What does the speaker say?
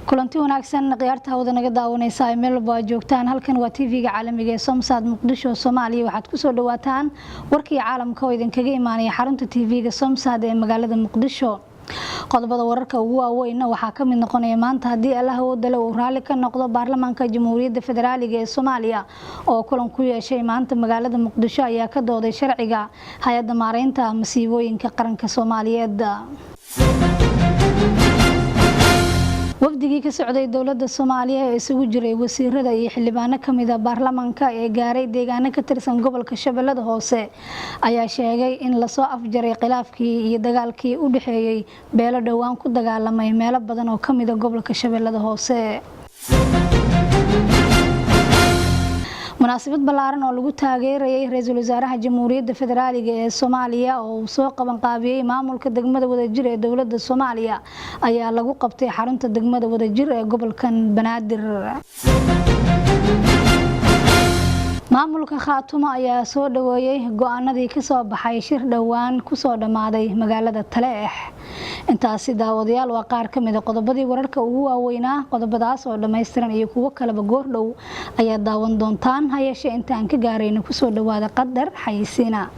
kulanti wanaagsan qiyaarta hawada naga daawanaysa meel walba joogtaan halkan waa TV-ga caalamiga ee Somsad Muqdisho Soomaaliya waxaad ku soo dhawaataan warkii caalamka oo idin kaga imaanaya xarunta TV-ga Somsad ee magaalada Muqdisho qodobada wararka ugu waaweyn waxaa ka mid noqonaya maanta hadii Allah uu dalo uu raali ka noqdo baarlamaanka Jamhuuriyadda Federaalka ee Soomaaliya oo kulan ku yeeshay maanta magaalada Muqdisho ayaa ka dooday sharciga hay'adda maareynta masiibooyinka qaranka Soomaaliyeed wafdigii ka socday dawladda Soomaaliya ee isugu jiray wasiirada iyo xildhibaano kamid ah baarlamaanka ee gaaray deegaano ka tirsan gobolka Shabeellada Hoose ayaa sheegay in la soo afjaray khilaafkii iyo dagaalkii u dhaxeeyay beelo dhawaan ku dagaalamay meelo badan oo kamid ah gobolka Shabeellada Hoose munaasabad balaaran oo lagu taageerayay ra'iisul wasaaraha Jamhuuriyadda Federaalka ee Soomaaliya oo soo qaban qaabiyay maamulka degmada wadajir ee dawladda Soomaaliya ayaa lagu qabtay xarunta degmada wadajir ee gobolkan Banaadir maamulka Khaatumo ayaa soo dhaweeyay go'aanadii ka soo baxay shir dhawaan ku soo dhamaaday magaalada Taleex intaasi daawadayaal waa qaar kamid ah qodobadii wararka ugu waaweynaa qodobadaas oo dhameystiran iyo kuwa kale goor dhow ayaa daawan doontaan hayeeshee inta aan ka gaarayno ku soo dhawaada qadar xayisiina